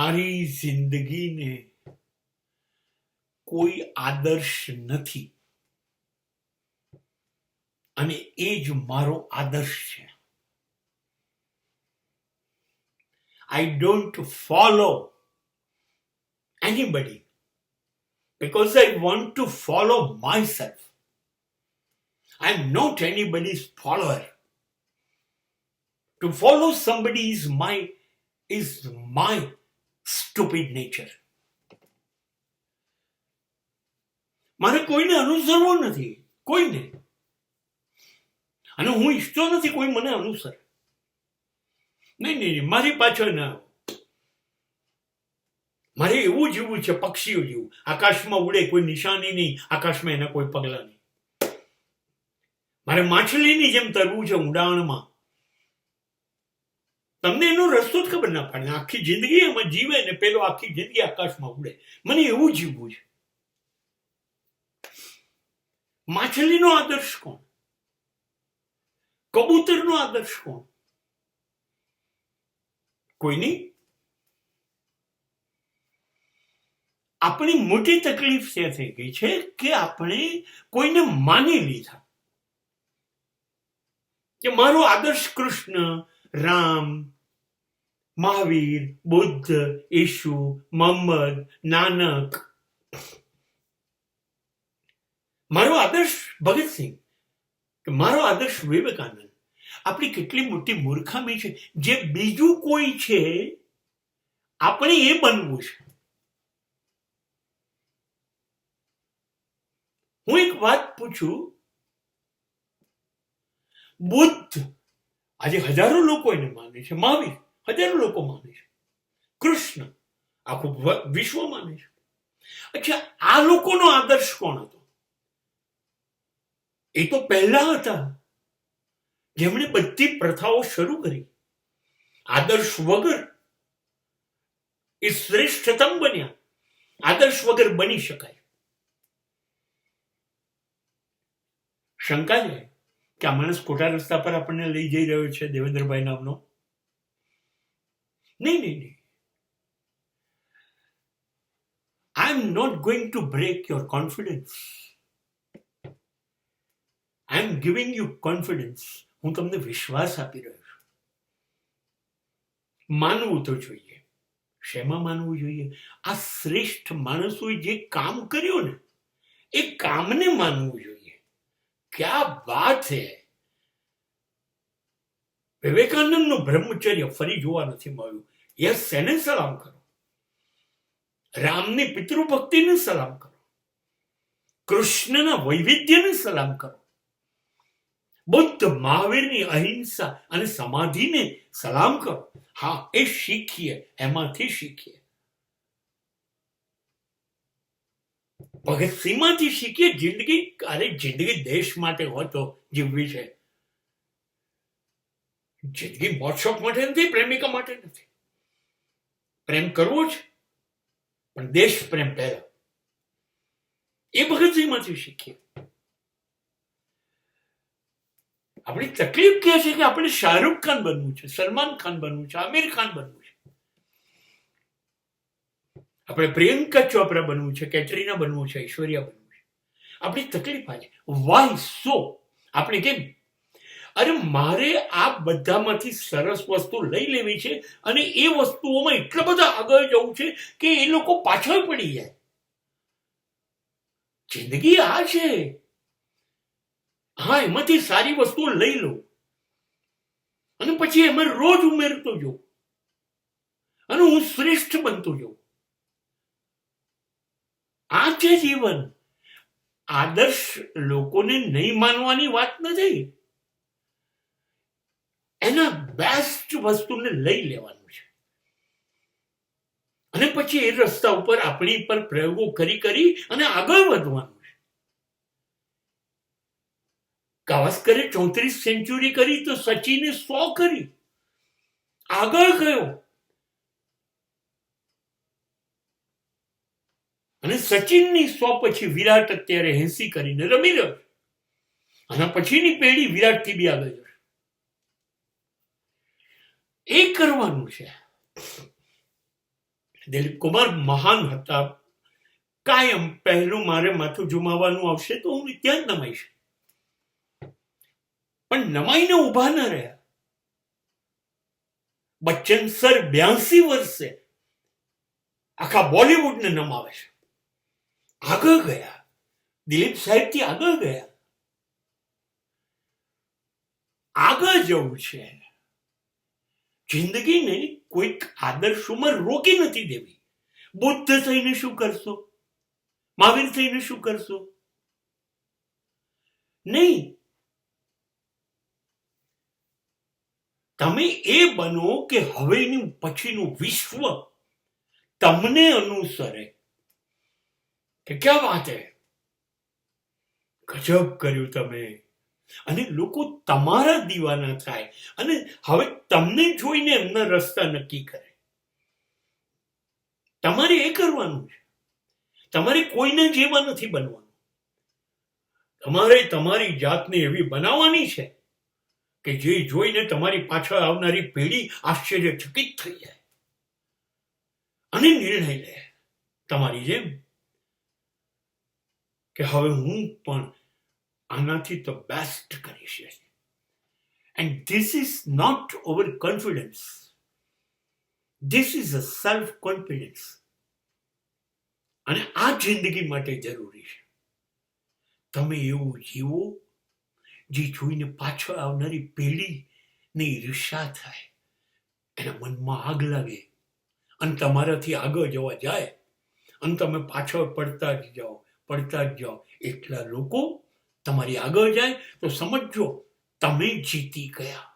મારી જિંદગીને કોઈ આદર્શ નથી અને એ જ મારો આદર્શ છે. I don't follow anybody because I want to follow myself. I am not anybody's follower. To follow somebody is my stupid nature. મારે કોઈને અનુસરવો નથી, કોઈને. અને હું ઈચ્છતો નથી કોઈ મને અનુસરે. નહીં, મારી પાછળ ના. મારે એવું જીવવું છે, પક્ષીઓ જેવું, આકાશમાં ઉડે, કોઈ નિશાની નહીં, આકાશમાં એના કોઈ પગલા નહીં. મારે માછલીની જેમ તરવું છે ઊંડાણમાં. તમને એનો રસ્તો જ ખબર ના પડે. આખી જિંદગી એમાં જીવે ને પેલો આખી જિંદગી આકાશમાં ઉડે. મને એવું જીવવું છે. માછલીનો આદર્શ કોણ? કબૂતરનો આદર્શ કોણ? કોઈ નહીં. આપણી મોટી તકલીફ તે થઈ ગઈ છે કે આપણે કોઈને માની લીધા કે મારો આદર્શ કૃષ્ણ, રામ, મહાવીર, બુદ્ધ, ઈસુ, મોહમ્મદ, નાનક, મારો આદર્શ ભગતસિંહ, કે મારો આદર્શ વિવેકાનંદ. આપણી કેટલી મોટી મૂર્ખામી છે. જે બીજું કોઈ છે આપણે એ બનવું છે. હું એક વાત પૂછું, બુદ્ધ આજે હજારો લોકો એને માને છે, મહાવીર હજારો લોકો માને છે, કૃષ્ણ આખું વિશ્વ માને છે. અચ્છા, આ લોકોનો આદર્શ કોણ હતો? એ તો પહેલા હતા જેમણે બધી પ્રથાઓ શરૂ કરી. આદર્શ વગર એ શ્રેષ્ઠતમ બન્યા. આદર્શ વગર બની શકાય. શંકા છે કે આ માણસ ખોટા રસ્તા પર આપણને લઈ જઈ રહ્યો છે, દેવેન્દ્રભાઈ નામનો. નહીં. I am not going to break your confidence. I am giving you confidence. હું તમને વિશ્વાસ આપી રહ્યો છું. માનવું તો જોઈએ. શેમાં માનવું જોઈએ? આ શ્રેષ્ઠ માણસોએ જે કામ કર્યું ને એ કામને માનવું જોઈએ. ક્યા વાત છે! વિવેકાનંદનું બ્રહ્મચર્ય ફરી જોવા નથી મળ્યું. યસ, એને સલામ કરો. રામની પિતૃભક્તિને સલામ કરો. કૃષ્ણના વૈવિધ્યને સલામ કરો. બુદ્ધ મહાવીરની અહિંસા અને સમાધિને સલામ કરો. હા, એ શીખીએ, એમાંથી શીખીએ. ભગતસિંહમાંથી શીખીએ. જિંદગી દેશ માટે હોય તો જીવવી છે. જિંદગી મોજશોખ માટે નથી, પ્રેમિકા માટે નથી. પ્રેમ કરવો છે પણ દેશ પ્રેમ પહેલા. એ ભગતસિંહમાંથી શીખીએ. આપણી તકલીફ કે છે કે આપણે શાહરૂખ ખાન બનવું છે, સલમાન ખાન બનવું છે, આમિર ખાન બનવું છે, આપણે પ્રિયંકા ચોપરા બનવું છે, કેટરીના બનવું છે, ઐશ્વર્યા બનવું છે. આપણી તકલીફ આ છે. વાય સો? આપણે કેમ? અરે, મારે આ બધામાંથી સરસ વસ્તુ લઈ લેવી છે અને એ વસ્તુઓમાં એટલા બધા આગળ જવું છે કે એ લોકો પાછળ પડી જાય. જિંદગી આ છે. હા, એમાંથી સારી વસ્તુઓ લઈ લો અને પછી એમાં રોજ ઉમેરતો જાઉં અને હું શ્રેષ્ઠ બનતો જાઉં. આ છે જીવન. આદર્શ લોકોને નહીં માનવાની વાત નથી. એના બેસ્ટ વસ્તુને લઈ લેવાનું છે અને પછી એ રસ્તા ઉપર આપણી પર પ્રયોગો કરી અને આગળ વધવાનું છે. ગાવસ્કરે 34 સેન્ચુરી કરી તો સચિને 100 કરી. આગળ ગયો અને સચિનની 100 પછી વિરાટ અત્યારે 80 કરીને રમી રહ્યો. અને પછીની પેઢી વિરાટથી બી આગળ જશે. એ કરવાનું છે. દિલીપ કુમાર મહાન હતા. કાયમ પહેલું મારે માથું જુમાવવાનું આવશે તો હું ત્યાં જ નમાઈશ, પણ નમાઈને ઉભા ન રહ્યા. બચ્ચન સર 82 વર્ષે આખા બોલિવૂડને નમાવે છે. આગળ ગયા, દિલીપ સાહેબ થી આગળ ગયા. આગળ જવું છે. જિંદગીને કોઈક આદર્શોમાં રોકી નથી દેવી. બુદ્ધ થઈને શું કરશો? મહાવીર થઈને શું કરશો? નહીં. તમે એ બનો કે હવેનું પછીનું વિશ્વ તમને અનુસરે. કે ક્યાં વાત હે, ગજબ કર્યું તમે. અને લોકો તમારા દીવાના થાય અને હવે તમને જોઈને એમના રસ્તા નક્કી કરે. તમારે એ કરવાનું છે. તમારે કોઈને જેવા નથી બનવાનું. તમારે તમારી જાતને એવી બનાવવાની છે કે જે જોઈને તમારી પાછળ આવનારી પેઢી આશ્ચર્યચકિત થઈ જાય અને નિર્ણય લે તમારી જેમ કે હવે હું પણ આનાથી તો બેસ્ટ કરીશ. And this is not over confidence, this is a self confidence. અને આ જિંદગી માટે જરૂરી છે. તમે એવું જીવો જે જોઈને પાછળ આવનારી પેઢીને ઈર્ષા થાય, એના મનમાં આગ લાગે અને તમારાથી આગળ જવા જાય અને તમે પાછળ પડતા જ જાઓ. એટલા લોકો તમારી આગળ જાય તો સમજો તમે જીતી ગયા.